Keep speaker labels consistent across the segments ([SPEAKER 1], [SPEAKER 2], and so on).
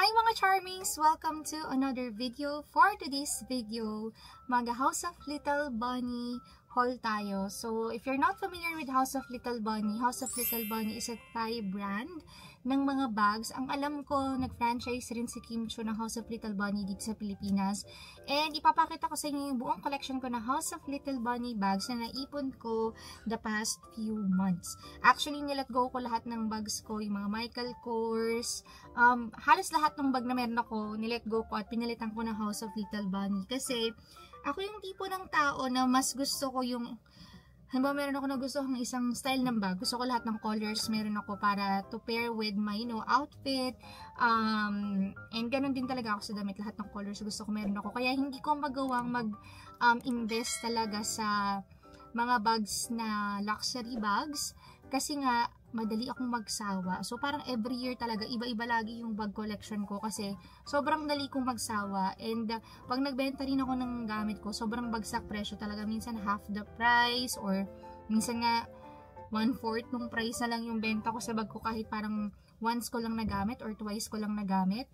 [SPEAKER 1] Hi mga charmings! Welcome to another video. For today's video, House of Little Bunny haul tayo. So, if you're not familiar with House of Little Bunny is a Thai brand ng mga bags. Ang alam ko, nag-franchise rin si Kim Chiu ng House of Little Bunny dito sa Pilipinas. And ipapakita ko sa inyo yung buong collection ko ng House of Little Bunny bags na naipon ko the past few months. Actually, nilet go ko lahat ng bags ko, yung mga Michael Kors, halos lahat ng bag na meron ako, nilet go ko at pinalitan ko ng House of Little Bunny. Kasi, ako yung tipo ng tao na mas gusto ko yung, halimbawa meron ako na gusto kong isang style ng bag. Gusto ko lahat ng colors meron ako para to pair with my, outfit. And ganun din talaga ako sa damit. Lahat ng colors gusto ko meron ako. Kaya hindi ko magawang invest talaga sa mga bags na luxury bags. Kasi nga, madali akong magsawa. So, parang every year talaga, iba-iba lagi yung bag collection ko kasi sobrang dali kong magsawa. And pag nagbenta rin ako ng gamit ko, sobrang bagsak presyo talaga. Minsan half the price or minsan nga 1/4 ng price na lang yung benta ko sa bag ko kahit parang once ko lang nagamit or twice ko lang nagamit.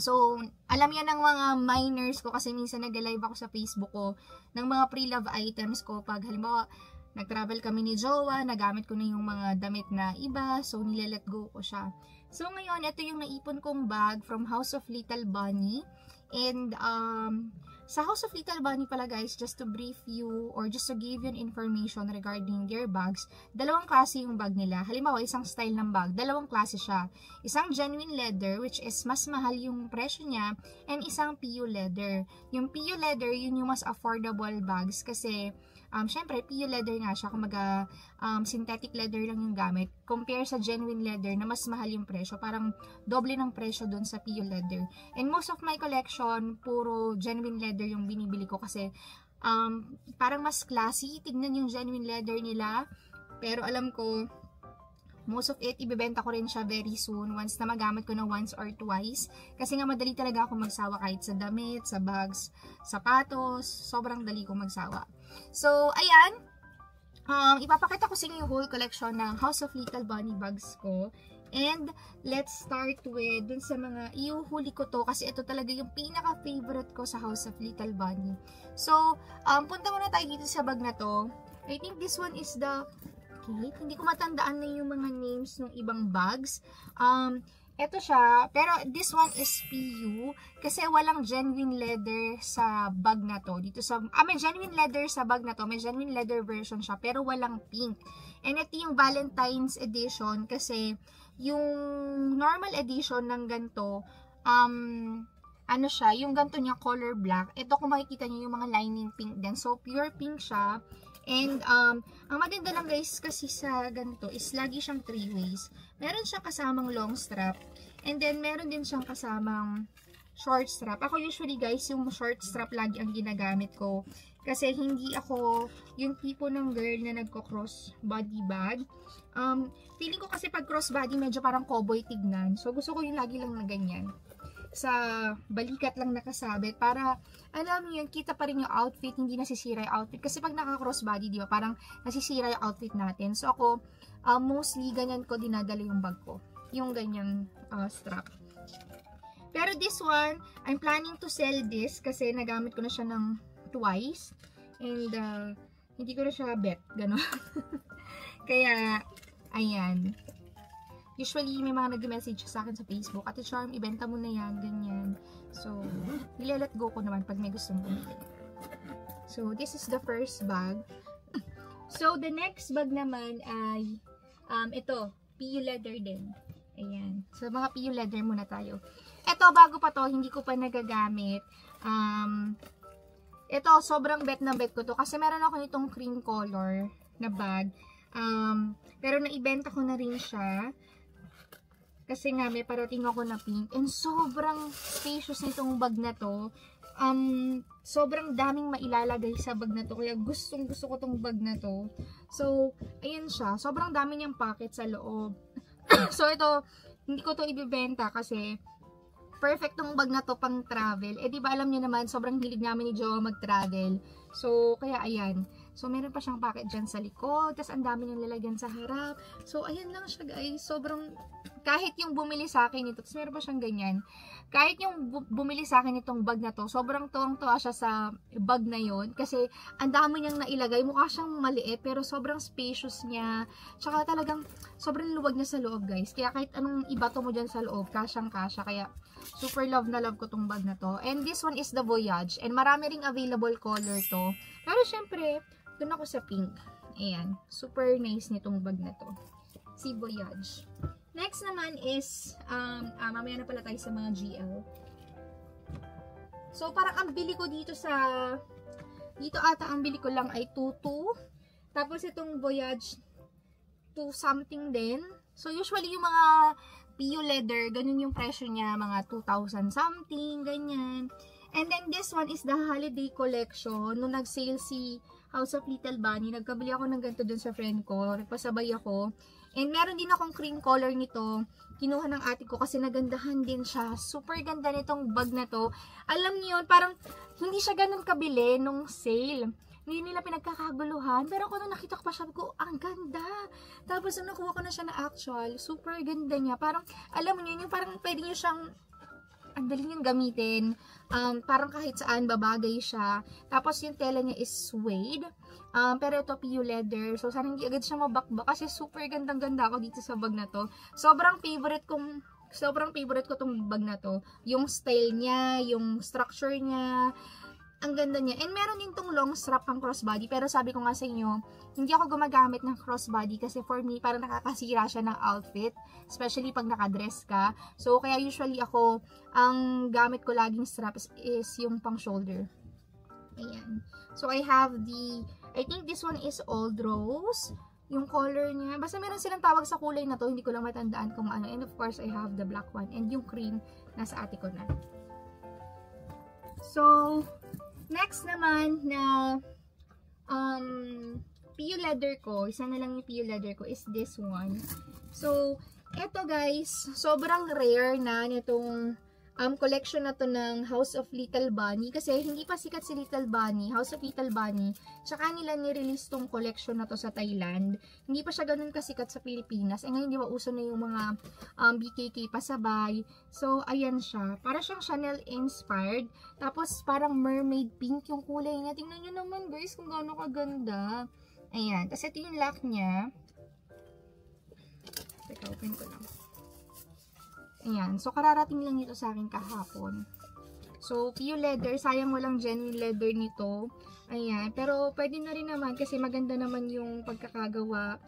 [SPEAKER 1] So, alam yan ng mga minors ko kasi minsan nag-live ako sa Facebook ko ng mga pre-love items ko. Pag halimbawa, nag-travel kami ni Jowa, nagamit ko na yung mga damit na iba, so nilalet go ko siya. So ngayon, ito yung naipon kong bag from House of Little Bunny. And sa House of Little Bunny pala guys, just to brief you or just to give you an information regarding their bags, dalawang klase yung bag nila. Halimbawa, isang style ng bag, dalawang klase siya. Isang genuine leather, which is mas mahal yung presyo niya, and isang PU leather. Yung PU leather, yun yung mas affordable bags kasi syempre, PU leather nga siya, kumaga synthetic leather lang yung gamit. Compare sa genuine leather na mas mahal yung presyo, parang doble ng presyo dun sa PU leather. And most of my collection, puro genuine leather yung binibili ko kasi parang mas classy. Tignan yung genuine leather nila. Pero alam ko, most of it, ibebenta ko rin siya very soon once na magamit ko na once or twice. Kasi nga madali talaga ako magsawa kahit sa damit, sa bags, sapatos. Sobrang dali ko magsawa. So, ayan. Ipapakita ko sa inyo yung whole collection ng House of Little Bunny bags ko. And, let's start with dun sa mga iuhuli ko to kasi ito talaga yung pinaka-favorite ko sa House of Little Bunny. So, punta muna tayo dito sa bag na to. I think this one is the hindi ko matandaan na yung mga names ng ibang bags. Ito siya, pero this one is PU kasi walang genuine leather sa bag na to. Dito sa, may genuine leather sa bag na to, may genuine leather version siya, pero walang pink. And ito yung Valentine's edition kasi yung normal edition ng ganito, ano siya, yung ganito niya color black. Ito kung makikita niyo yung mga lining pink din. So, pure pink siya. And, ang maganda lang guys kasi sa ganito is lagi siyang 3 ways. Meron siyang kasamang long strap. And then, meron din siyang kasamang short strap. Ako usually guys, yung short strap lagi ang ginagamit ko. Kasi hindi ako yung tipo ng girl na nagko-cross body bag. Feeling ko kasi pag cross body medyo parang cowboy tignan. So, gusto ko yung lagi lang na ganyan. Sa balikat lang nakasabit para alam niyo yun, kita pa rin yung outfit, hindi nasisira yung outfit kasi pag naka-cross body, di ba, parang nasisira yung outfit natin. So ako mostly ganyan ko dinadala yung bag ko, yung ganyang strap. Pero this one, I'm planning to sell this kasi nagamit ko na siya ng twice and hindi ko na siya bet, gano'n. Kaya ayan. Usually, may mga nag-message sa akin sa Facebook, Ate Charm, ibenta mo na yan, ganyan. So, nilalet go ko naman pag may gustong bumili. So, this is the first bag. So, the next bag naman ay, ito, PU leather din. Ayan. So, mga PU leather muna tayo. Ito, bago pa to, hindi ko pa nagagamit. Ito, sobrang bet na bet ko to. Kasi meron ako nitong cream color na bag. Pero naibenta ko na rin siya. Kasi nga, may parating ako na pink. And sobrang spacious nitong bag na to. Sobrang daming mailalagay sa bag na to. Kaya gustong gusto ko tong bag na to. So, ayan siya. Sobrang dami niyang pocket sa loob. So, ito, hindi ko to ibibenta kasi perfect tong bag na to pang travel. Eh, di ba alam niyo naman, sobrang hilig namin ni Jowa mag-travel. So, kaya ayan. So, meron pa siyang pocket dyan sa likod. Tapos, ang dami niyang lalagyan sa harap. So, ayan lang siya guys. Sobrang, kahit yung bumili sa akin ito, tapos meron pa siyang ganyan. Kahit yung bumili sa akin itong bag na to, sobrang tuwang-tuwa siya sa bag na yon. Kasi, ang dami niyang nailagay. Mukha siyang maliit, pero sobrang spacious niya. Tsaka talagang, sobrang luwag niya sa loob guys. Kaya kahit anong ibato mo dyan sa loob, kasyang-kasya. Kaya, super love na love ko tong bag na to. And this one is the Voyage. And marami ring available color to. Pero syempre, doon ako sa pink. Ayan. Super nice nitong bag na to. Si Voyage. Next naman is, mamaya na pala tayo sa mga GL. So, parang ang bili ko dito dito ata ang bili ko lang ay 22. Tapos itong Voyage 2 something din. So, usually yung mga PU leather, ganun yung presyo niya, mga 2,000 something, ganyan. And then this one is the holiday collection. Nung nag-sale si House of Little Bunny, nagkabili ako ng ganito dun sa friend ko, nagpasabay ako. And meron din akong cream color nito, kinuha ng ate ko kasi nagandahan din siya. Super ganda nitong bag na to. Alam niyo yun, parang hindi siya ganun kabili nung sale. Hindi nila pinagkakaguluhan. Pero kung nakita ko pa siya, ko, ang ganda. Tapos nung nakuha ko na siya na actual, super ganda niya. Parang, alam mo yun, yung parang pwede nyo siyang, ang dali niyang gamitin. Parang kahit saan, babagay siya. Tapos yung tela niya is suede. Pero ito, PU leather. So, sana hindi agad siya mabakbak. Kasi super gandang-ganda ako dito sa bag na to. Sobrang favorite ko tong bag na to. Yung style niya, yung structure niya, ang ganda niya. And meron din tong long strap pang crossbody. Pero sabi ko nga sa inyo, hindi ako gumagamit ng crossbody kasi for me, parang nakakasira siya ng outfit. Especially pag nakadress ka. So, kaya usually ako, ang gamit ko laging strap is yung pang shoulder. Ayan. So, I think this one is Old Rose. Yung color niya. Basta meron silang tawag sa kulay na to. Hindi ko lang matandaan kung ano. And of course, I have the black one. And yung cream, nasa ate ko na. So, next naman na PU leather ko, isa na lang yung PU leather ko is this one. So, eto guys, sobrang rare na nitong collection na to ng House of Little Bunny kasi hindi pa sikat si Little Bunny, House of Little Bunny. Tsaka nila ni-release tong collection na to sa Thailand. Hindi pa siya ganun kasikat sa Pilipinas. Eh ngayon di ba uso na yung mga BKK pasabay. So ayan siya. Para siyang Chanel inspired. Tapos parang mermaid pink yung kulay niya. Tingnan niyo naman guys kung gaano kaganda. Ayan. Tapos ito yung lock niya. Teka, open ko lang. Ayan. So, kararating lang ito sa akin kahapon. So, PU leather. Sayang walang genuine leather nito. Ayan. Pero, pwede na rin naman kasi maganda naman yung pagkakagawa.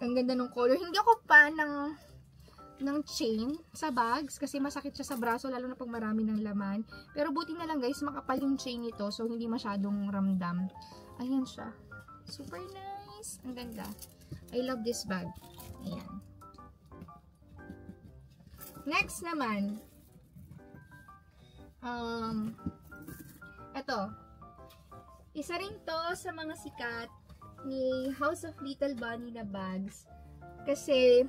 [SPEAKER 1] Ang ganda ng color. Hindi ako pa ng chain sa bags kasi masakit siya sa braso lalo na pag marami ng laman. Pero, buti na lang guys, makapal yung chain nito. So, hindi masyadong ramdam. Ayan siya. Super nice. Ang ganda. I love this bag. Ayan. Next naman, ito, isa rin to sa mga sikat ni House of Little Bunny na bags. Kasi,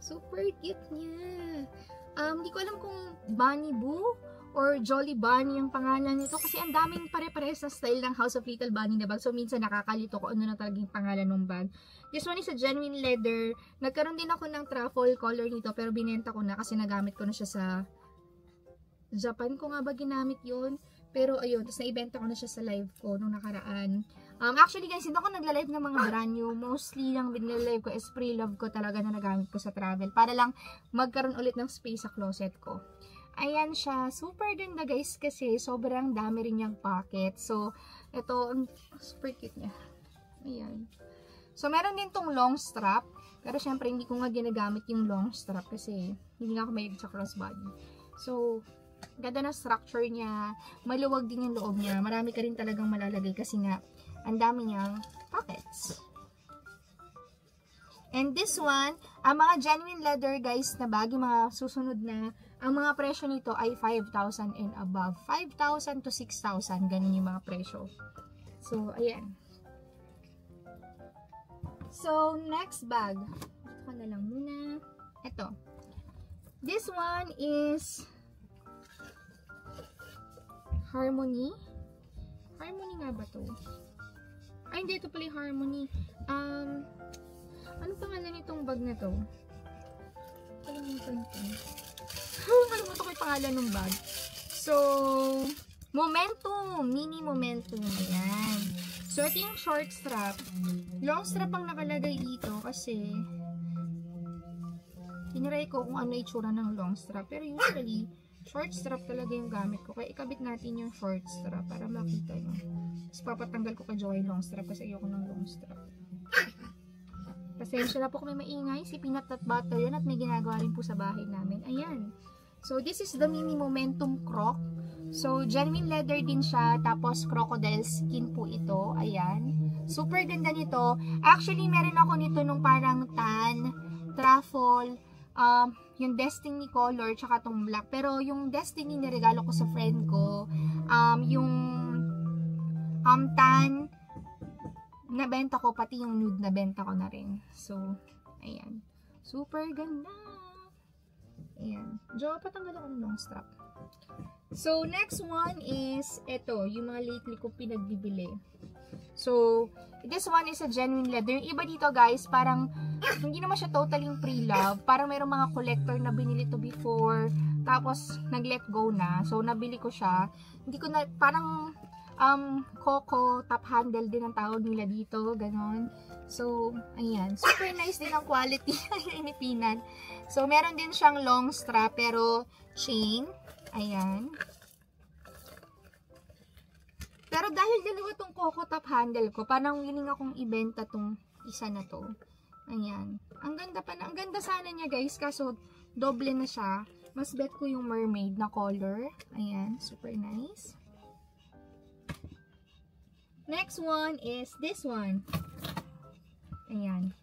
[SPEAKER 1] super cute niya. Hindi ko alam kung Bunny Boo or Jolly Bunny ang pangalan nito. Kasi ang daming pare-pares na style ng House of Little Bunny na bag. So, minsan nakakalito ko ano na talagang pangalan ng bag. This one is a genuine leather. Nagkaroon din ako ng truffle color nito pero binenta ko na kasi nagamit ko na siya sa Japan ko nga ba ginamit yun. Pero ayun, tapos naibenta ko na siya sa live ko nung nakaraan. Actually guys, hindi ako nagla-live ng mga brand new. Mostly lang binilive ko is pre-love ko talaga na nagamit ko sa travel. Para lang magkaroon ulit ng space sa closet ko. Ayan siya. Super ganda guys kasi sobrang dami rin niyang pocket. So, ito, super cute niya. Ayan. So, meron din tong long strap. Pero, syempre, hindi ko nga ginagamit yung long strap kasi hindi nga ako mahilig sa crossbody. So, ganda na structure niya. Maluwag din yung loob niya. Marami ka rin talagang malalagay kasi nga, ang dami niyang pockets. And this one, ang mga genuine leather guys na bag, yung mga susunod na, ang mga presyo nito ay 5,000 and above. 5,000 to 6,000. Ganun yung mga presyo. So, ayan. So, next bag. Ito na lang muna. Ito. This one is Harmony. Harmony nga ba to? Ay, hindi. Ito pala yung Harmony. Ano pangalan nitong bag na to? Kalimutan ko. Kalimutan ko yung pangalan ng bag. So, Momentum. Mini Momentum. Ayan. So, ito yung short strap. Long strap ang nakalagay dito kasi tiniray ko kung ano itsura ng long strap. Pero usually, short strap talaga yung gamit ko. Kaya ikabit natin yung short strap para makita nyo. Tapos papatanggal ko ka yung long strap kasi ayoko ng long strap. Pasensya na po kung may maingay. Si Peanut at Butter yun at may ginagawa rin po sa bahay namin. Ayan. So, this is the Mini Momentum Croc. So, genuine leather din siya. Tapos, crocodile skin po ito. Ayan. Super ganda nito. Actually, meron ako nito nung parang tan, truffle, yung Destiny color, tsaka tong black. Pero, yung Destiny niregalo ko sa friend ko, yung tan, nabenta ko, pati yung nude nabenta ko na rin. So, ayan. Super ganda. Ayan. Jo, patanggal ako ng long strap. So, next one is, ito, yung mga lately ko pinagbibili. So, this one is a genuine leather. Yung iba dito, guys, parang, hindi naman siya totally pre-love. Parang mayroong mga collector na binili to before, tapos, nag-let go na. So, nabili ko siya. Hindi ko na, parang, Coco, top handle din ang tawag nila dito, ganon. So, ayan. Super nice din ang quality ni Peanut. So, meron din siyang long strap, pero chain. Ayan. Pero dahil dalawa tong Coco top handle ko, parang willing akong ibenta tong isa na to. Ayan. Ang ganda pa na. Ang ganda sana niya, guys, kaso doble na siya. Mas bet ko yung mermaid na color. Ayan. Super nice. Next one is this one. Ayan.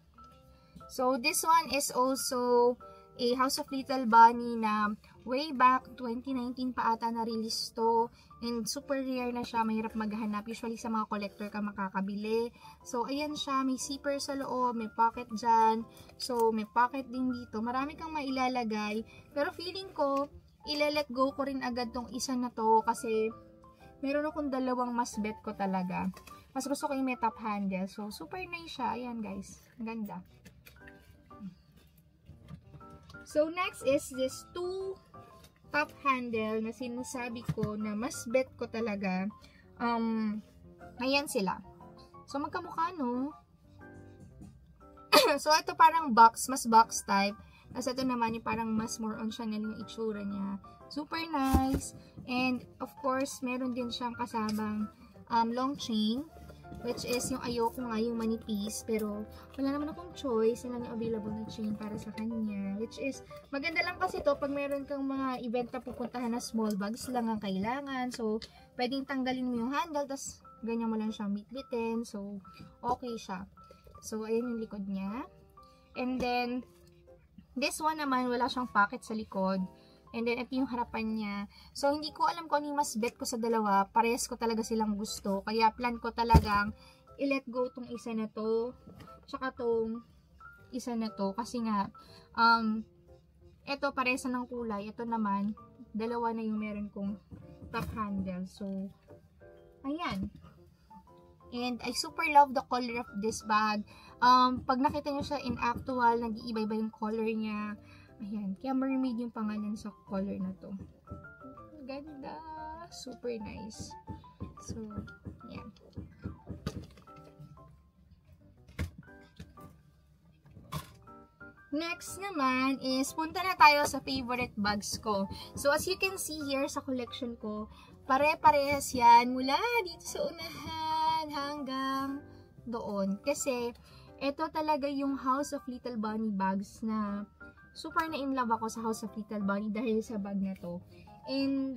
[SPEAKER 1] So, this one is also a House of Little Bunny na way back 2019 pa ata na-release to. And super rare na siya. Mahirap maghanap. Usually sa mga collector ka makakabili. So, ayan siya. May zipper sa loob. May pocket dyan. So, may pocket din dito. Marami kang mailalagay. Pero feeling ko, ilalet go ko rin agad tong isa na to. Kasi, meron akong dalawang mas bet ko talaga. Mas gusto ko yung may top handle. So, super nice siya. Ayan, guys. Ang ganda. So, next is this two top handle na sinasabi ko na mas bet ko talaga. Ayan sila. So, magkamukha, no? So, ito parang box. Mas box type. Tapos, ito naman yung parang mas more on Chanel yung itsura niya. Super nice. And, of course, meron din siyang kasamang long chain. Which is yung ayoko nga yung manipis. Pero, wala naman akong choice. Yun lang yung available na chain para sa kanya. Which is, maganda lang kasi to pag meron kang mga event na pupuntahan na small bags lang ang kailangan. So, pwedeng tanggalin mo yung handle. Tapos, ganyan mo lang siyang bitbitin. So, okay siya. So, ayan yung likod niya. And then, this one naman, wala siyang pocket sa likod. And then, ito yung harapan niya. So, hindi ko alam kung ano yung mas bet ko sa dalawa. Parehas ko talaga silang gusto. Kaya, plan ko talagang i-let go tong isa na to. Tsaka tong isa na to. Kasi nga, ito parehas ng kulay. Ito naman, dalawa na yung meron kong top handle. So, ayan. And, I super love the color of this bag. Pag nakita nyo siya in actual, nag-iiba-iba yung color niya. Ayan. Kaya mermaid yung pangalan sa color na to. Ganda. Super nice. So, ayan. Next naman is, punta na tayo sa favorite bags ko. So, as you can see here sa collection ko, pare-parehas yan. Mula dito sa unahan hanggang doon. Kasi, ito talaga yung House of Little Bunny bags na super na in love ako sa House of Little Bunny dahil sa bag na to. And,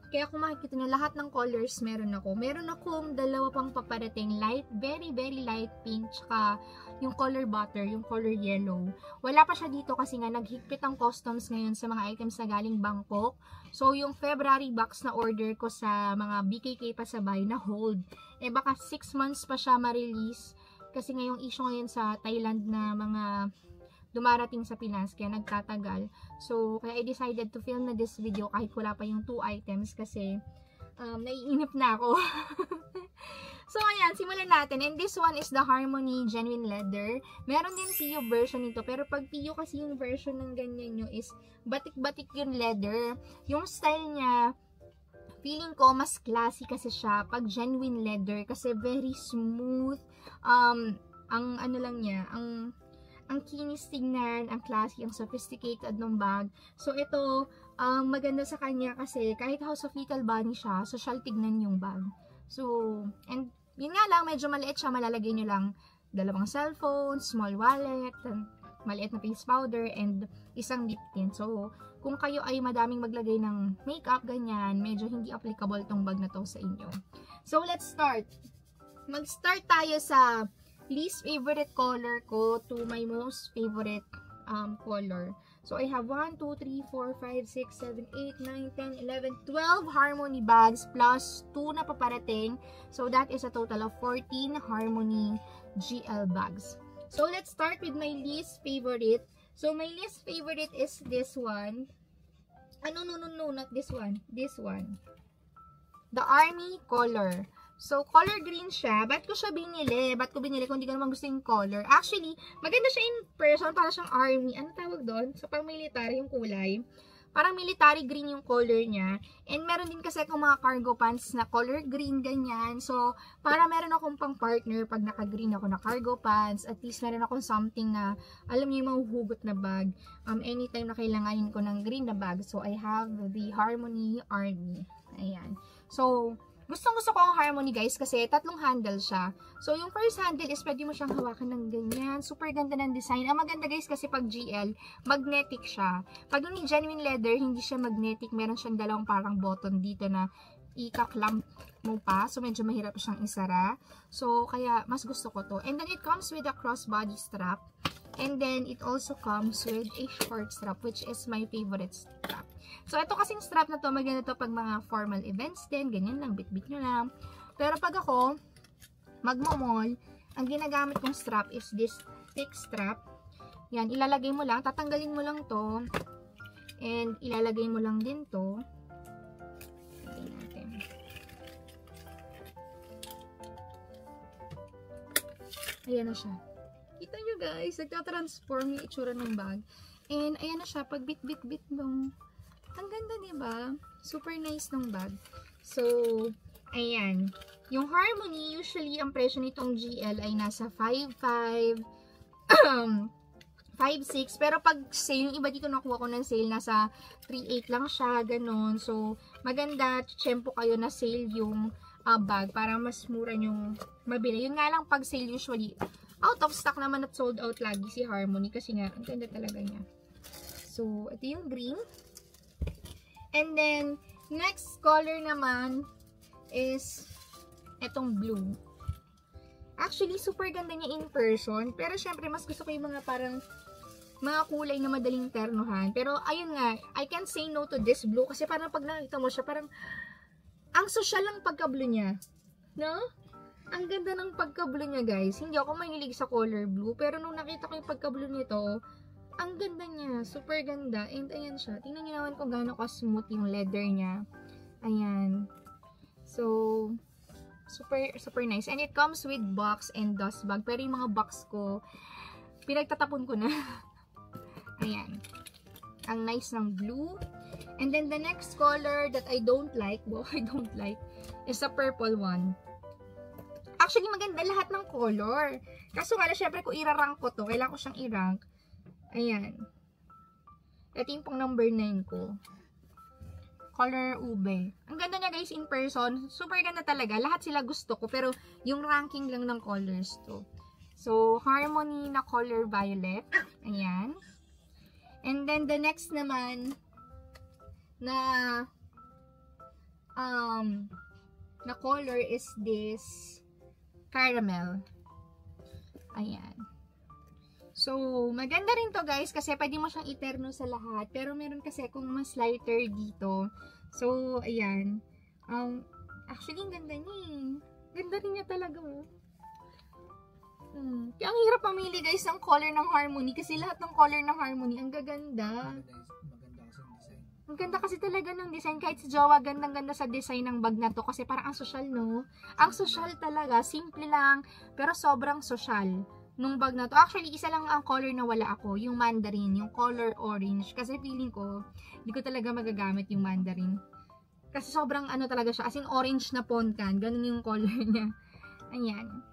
[SPEAKER 1] kaya kung makikita nyo, lahat ng colors meron ako. Meron akong dalawa pang paparating, light, very, very light pink, tsaka yung color butter, yung color yellow. Wala pa siya dito kasi nga naghigpit ang customs ngayon sa mga items na galing Bangkok. So, yung February box na order ko sa mga BKK pa sabay na hold. Eh, baka 6 months pa siya ma-release. Kasi ngayong issue ngayon sa Thailand na mga dumarating sa Pinas, kaya nagtatagal. So, kaya I decided to film na this video kahit wala pa yung 2 items kasi naiinip na ako. So, ayan, simulan natin. And this one is the Harmony Genuine Leather. Meron din PU version nito. Pero pag PU kasi yung version ng ganyan nyo is batik-batik yung leather. Yung style niya, feeling ko mas classy kasi siya pag genuine leather. Kasi very smooth. Ang ano lang niya, ang kinis tingnan, ang classy, ang sophisticated ng bag. So, ito, maganda sa kanya kasi kahit House of Little Bunny siya, social tignan yung bag. So, and yun nga lang, medyo maliit siya, malalagay nyo lang dalawang cellphone, small wallet, maliit na face powder, and isang lip tint. So, kung kayo ay madaming maglagay ng makeup, ganyan, medyo hindi applicable tong bag na to sa inyo. So, let's start. Mag-start tayo sa least favorite color ko to my most favorite color. So, I have 1, 2, 3, 4, 5, 6, 7, 8, 9, 10, 11, 12 Harmony bags plus 2 na paparating. So, that is a total of 14 Harmony GL bags. So, let's start with my least favorite. So, my least favorite is this one. No, not this one. This one. The Army color. So, color green siya. Ba't ko siya binili? Ba't ko binili kung hindi ko naman gusto yung color? Actually, maganda siya in person. Para siyang army. Ano tawag doon? So, pang military yung kulay. Parang military green yung color niya. And meron din kasi akong mga cargo pants na color green, ganyan. So, para meron akong pang partner pag naka-green ako na cargo pants. At least meron akong something na, alam niyo yung mahuhugot na bag. Anytime na kailanganin ko ng green na bag. So, I have the Harmony Army. Ayan. So, gustong-gusto ko ang Harmony guys kasi tatlong handle siya. So, yung first handle is pwede mo siyang hawakan ng ganyan. Super ganda ng design. Ang maganda guys kasi pag GL, magnetic siya. Pag yung genuine leather, hindi siya magnetic. Meron siyang dalawang parang button dito na ika-clamp mo pa. So, medyo mahirap siyang isara. So, kaya mas gusto ko to. And then, it comes with a crossbody strap. And then, it also comes with a short strap, which is my favorite strap. So, ito kasing strap na to, maganda to pag mga formal events din, ganyan lang, bit-bit nyo lang. Pero pag ako, magmo-mall, ang ginagamit kong strap is this thick strap. Yan, ilalagay mo lang, tatanggalin mo lang to, and ilalagay mo lang din to. Lagay natin. Ayan na siya. Kita nyo guys, nagtatransform yung itsura ng bag. And ayan na siya, pag bit-bit-bit mo. Ang ganda, diba? Super nice ng bag. So, ayan. Yung Harmony, usually, ang presyo nitong GL ay nasa 5.5, 5.6. Pero pag sale, yung iba dito nakuha ko ng sale, nasa 3.8 lang siya, ganun. So, maganda, tsempo kayo na sale yung bag para mas mura yung mabili. Yun nga lang, pag sale usually, out of stock naman at sold out lagi si Harmony kasi nga, ang ganda talaga niya. So, ito yung green. And then, next color naman is etong blue. Actually, super ganda niya in person. Pero, syempre, mas gusto ko yung mga parang mga kulay na madaling ternuhan. Pero, ayun nga, I can't say no to this blue. Kasi parang pag nakita mo siya, parang ang social lang pagka-blue niya. No? Ang ganda ng pagka-blue niya, guys. Hindi ako mahilig sa color blue. Pero, nung nakita ko yung pagka-blue nito, ang ganda niya. Super ganda. And ayan siya. Tingnan niyo naman kung gaano ka-smooth yung leather niya. Ayan. So, super nice. And it comes with box and dust bag. Pero yung mga box ko, pinagtatapon ko na. Ayan. Ang nice ng blue. And then the next color that I don't like, is a purple one. Actually, maganda lahat ng color. Kaso nga, syempre, kung i-rank ko to, kailangan ko siyang i-rank. Ayan. Ito yung pang number 9 ko. Color ube. Ang ganda niya guys in person. Super ganda talaga. Lahat sila gusto ko. Pero yung ranking lang ng colors to. So, Harmony na color violet. Ayan. And then the next naman na color is this caramel. Ayan. So, maganda rin to guys kasi pwede mo siyang iterno sa lahat. Pero meron kasi kung mas lighter dito. So, ayan. Actually, ang ganda niya eh. Ganda rin niya talaga oh. Kaya ang hirap pamili guys ng color ng Harmony kasi lahat ng color ng Harmony ang gaganda.
[SPEAKER 2] Maganda kasi yung design.
[SPEAKER 1] Ang ganda kasi talaga ng design. Kahit si Jowa, gandang-ganda sa design ng bag na to. Kasi parang ang social, no? Ang social talaga. Simple lang, pero sobrang social nung bag na to. Actually, isa lang ang color na wala ako. Yung mandarin, yung color orange. Kasi feeling ko, hindi ko talaga magagamit yung mandarin. Kasi sobrang ano talaga siya. As in, orange na ponkan. Ganun yung color niya. Ayan.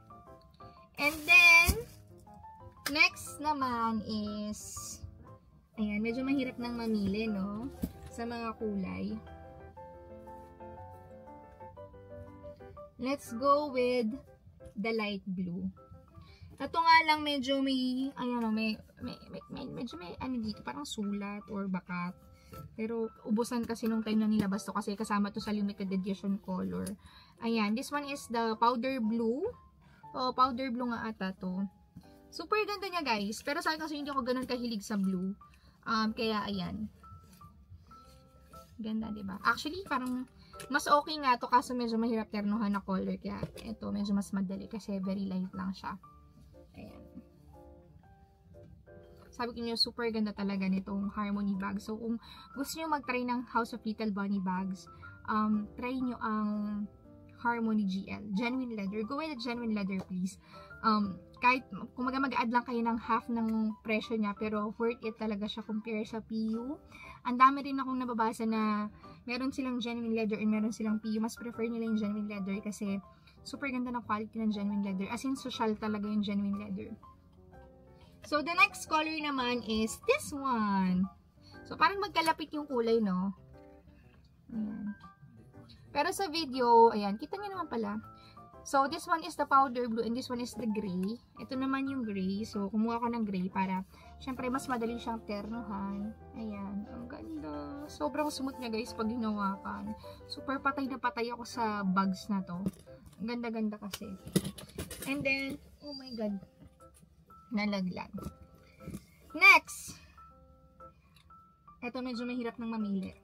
[SPEAKER 1] And then, next naman is, ayan, medyo mahirap nang mamili, no? Sa mga kulay. Let's go with the light blue. Ito nga lang medyo may, ano, medyo may, ano dito, parang sulat or bakat. Pero, ubusan kasi nung time na nilabas to kasi kasama to sa limited edition color. Ayan, this one is the powder blue. O, powder blue nga ata to. Super ganda niya, guys. Pero sa akin kasi hindi ako ganun kahilig sa blue. Kaya, ayan. Ganda, diba? Actually, parang mas okay nga to kaso medyo mahirap ternuhan na color. Kaya, ito, medyo mas madali kasi very light lang siya. Ayan. Sabi ko nyo, super ganda talaga nitong Harmony bag. So, kung gusto nyo mag-try ng House of Little Bunny bags, try nyo ang Harmony GL. Genuine leather. Go with the genuine leather, please. Kahit, kung mag-add lang kayo ng half ng presyo niya, pero worth it talaga siya compare sa PU. Ang dami rin akong nababasa na meron silang genuine leather and meron silang PU. Mas prefer nila yung genuine leather kasi super ganda ng quality ng genuine leather. As in, social talaga yung genuine leather. So, the next color naman is this one. So, parang magkalapit yung kulay, no? Ayan. Pero sa video, ayan, kita nyo naman pala. So, this one is the powder blue and this one is the gray. Ito naman yung gray. So, kumuha ko ng gray para, syempre, mas madali siyang ternuhan. Ayan. Ang ganda. Sobrang smooth niya, guys, pag hinawakan. Super patay na patay ako sa bags na to. Ang ganda-ganda kasi. And then, oh my God. Nalaglag. Next. Ito medyo mahirap nang mamili.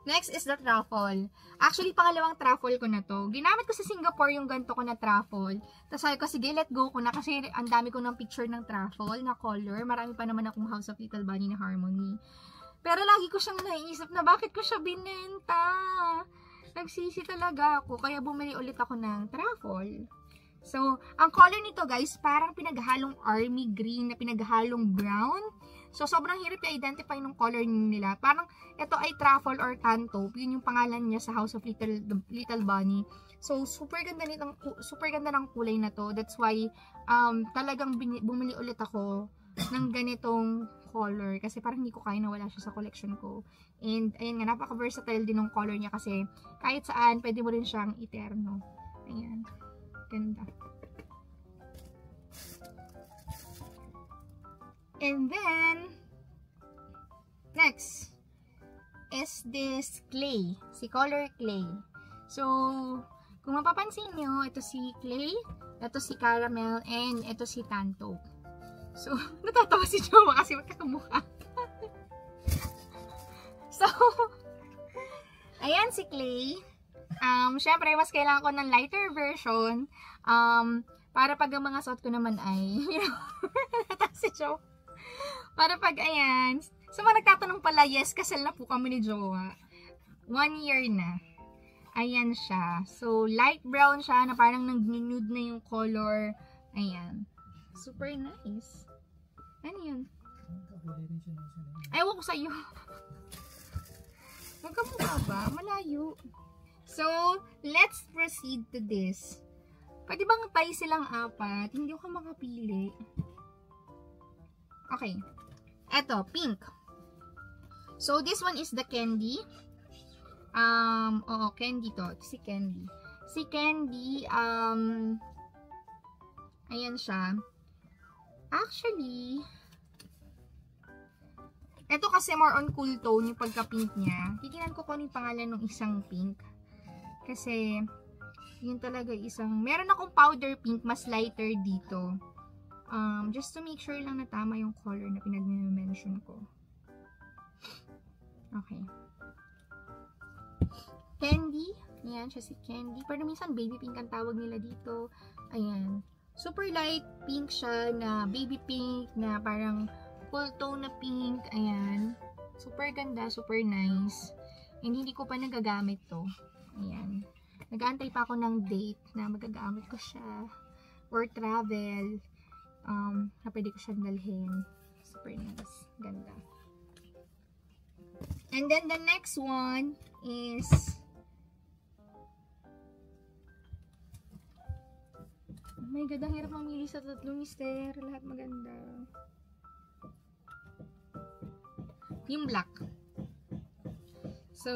[SPEAKER 1] Next is the truffle. Actually, pangalawang truffle ko na to. Ginamit ko sa Singapore yung ganito ko na truffle. Tapos sabi ko, sige, let go ko na. Kasi ang dami ko ng picture ng truffle na color. Marami pa naman akong House of Little Bunny na Harmony. Pero lagi ko siyang naisip na bakit ko siya binenta. Nagsisi talaga ako. Kaya bumili ulit ako ng truffle. So, ang color nito, guys, parang pinaghalong army green na pinaghalong brown. So, sobrang hirap i-identify ng color nila. Parang, ito ay truffle or tantaupe. Yun yung pangalan niya sa House of Little Bunny. So, super ganda ng kulay na to. That's why, talagang bumili ulit ako ng ganitong color. Kasi parang hindi ko kaya na wala siya sa collection ko. And, ayun nga, napaka-versatile din ng color niya. Kasi, kahit saan, pwede mo rin siyang iterno. Ayan. Ganda. And then, next is this clay. Si color clay. So, kung mapapansin nyo, ito si clay, ito si caramel, and ito si tantaupe. So, natatawa si Jowa kasi magkakamukha. So, ayan si clay. Syempre, mas kailangan ko ng lighter version. Para pag ang mga suot ko naman ay, you know, natatawa si Jowa. Para pag, ayan, sa mga nagtatanong pala, yes, kasal na po kami ni Jowa. 1 year na. Ayan siya. So, light brown siya, na parang nag-nude na yung color. Ayan. Super nice. Ano yun? Ewan ko sa'yo. Magkamukha ba? Malayo. So, let's proceed to this. Pwede bang tayo silang apat? Hindi ako makapili. Okay. Eto, pink. So, this one is the candy. Oo, candy to. Si candy. Si candy, ayan siya. Actually, eto kasi more on cool tone yung pagka-pink niya. Titignan ko kung ano yung pangalan ng isang pink. Kasi, yun talaga isang, meron akong powder pink, mas lighter dito. Just to make sure lang na tama yung color na pinag-mention ko. Okay. Candy. Ayan, siya si Candy. Pero minsan baby pink ang tawag nila dito. Ayan. Super light pink siya na baby pink na parang full tone na pink. Ayan. Super ganda, super nice. And hindi ko pa nagagamit to. Ayan. Nag-aantay pa ako ng date na magagamit ko siya. Or travel. Na pwede ko siyang dalhin. Super nice. Ganda. And then the next one is oh my God, ang hirap mamili sa tatlo, mister. Lahat maganda. Yung black. So,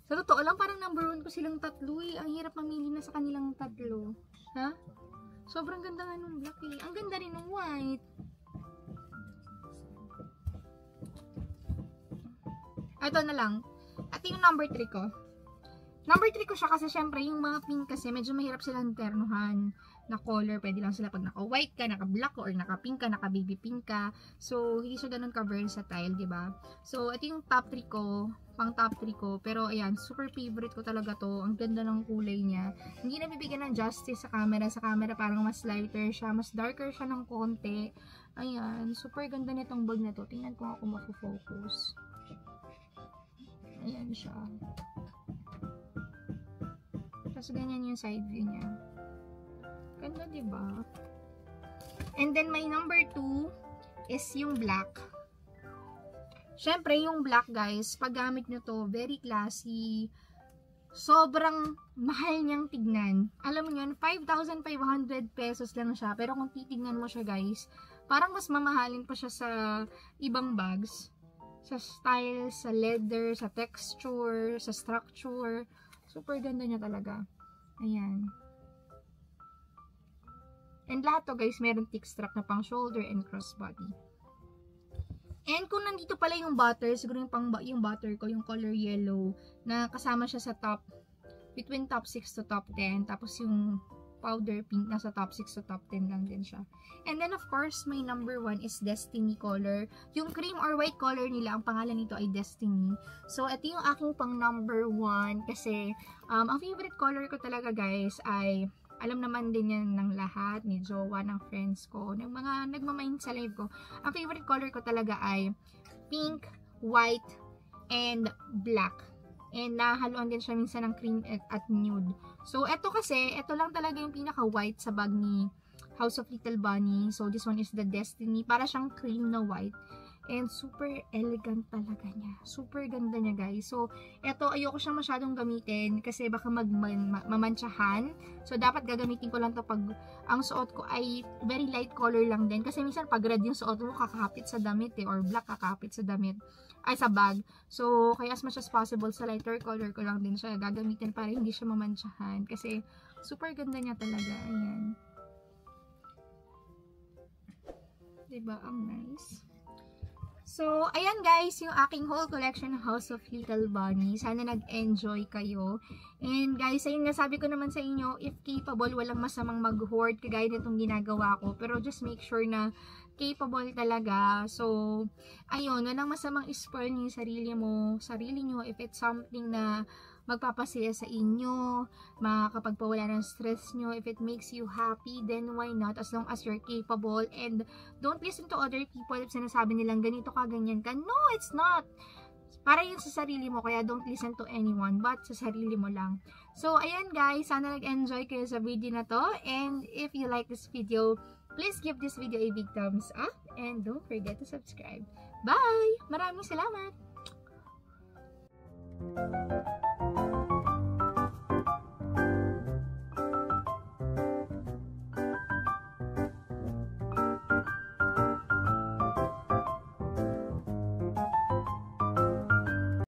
[SPEAKER 1] sa totoo lang, parang number 1 ko silang tatlo eh. Ang hirap mamili na sa kanilang tatlo. Ha? Sobrang ganda nga nung black eh. Ang ganda rin ng white. Ito na lang. Ito yung number 3 ko. Number 3 ko siya kasi syempre yung mga pink kasi medyo mahirap silang ternuhan na color. Pwede lang sila pag naka-white ka, naka-black ka, or naka-pink ka, naka-baby pink ka. So, hindi siya ganun ka-versatile, diba? So, ito yung top 3 ko. Pang top 3 ko. Pero, ayan, super favorite ko talaga to. Ang ganda ng kulay niya. Hindi nabibigyan ng justice sa camera. Sa camera parang mas lighter siya. Mas darker siya ng konti. Ayan, super ganda nitong bag na to. Tingnan ko nga kung mafo-focus. Ayan siya. Tapos ganyan yung side view niya. Ganda, diba? And then my number 2 is yung black. Syempre, yung black guys, pag gamit nyo to, very classy. Sobrang mahal niyang tignan. Alam mo yun, 5,500 pesos lang siya. Pero kung titignan mo siya guys, parang mas mamahalin pa siya sa ibang bags. Sa style, sa leather, sa texture, sa structure. Super ganda niya talaga. Ayan. And lahat to guys, meron thick strap na pang shoulder and crossbody. And kung nandito pala yung butter, siguro yung butter ko, yung color yellow, na kasama siya sa top, between top 6 to top 10. Tapos yung powder pink, nasa top 6 to top 10 lang din siya. And then of course, my number 1 is Destiny color. Yung cream or white color nila, ang pangalan nito ay Destiny. So, ito yung aking pang number 1 kasi ang favorite color ko talaga guys ay, alam naman din yan ng lahat, ni jowa, ng friends ko, ng mga nagmamind sa live ko. Ang favorite color ko talaga ay pink, white, and black. And nahaluan din siya minsan ng cream at nude. So, eto kasi, eto lang talaga yung pinaka-white sa bag ni House of Little Bunny. So, this one is the Destiny. Para siyang cream na white. And super elegant talaga niya. Super ganda niya guys. So, eto ayoko siyang masyadong gamitin kasi baka mamantsahan. So, dapat gagamitin ko lang to pag ang suot ko ay very light color lang din. Kasi minsan pag red yung suot mo, kakapit sa damit eh. Or black kakapit sa damit. Ay, sa bag. So, kaya as much as possible sa lighter color ko lang din siya gagamitin para hindi siya mamantsahan. Kasi, super ganda niya talaga. Ayan. Diba? Ang nice. So, ayan guys, yung aking whole collection ng House of Little Bunny. Sana nag-enjoy kayo. And guys, ayun nga, sabi ko naman sa inyo, if capable, walang masamang mag-hoard kagaya nitong ginagawa ko. Pero just make sure na capable talaga. So, ayun, walang masamang spoil niyo yung sarili nyo. If it's something na magpapasaya sa inyo, makakapagpawala ng stress nyo, if it makes you happy, then why not? As long as you're capable, and don't listen to other people if sinasabi nilang ganito ka, ganyan ka. No, it's not. Para yun sa sarili mo, kaya don't listen to anyone, but sa sarili mo lang. So, ayan guys, sana nag-enjoy kayo sa video na to, and if you like this video, please give this video a big thumbs up, and don't forget to subscribe. Bye! Maraming salamat!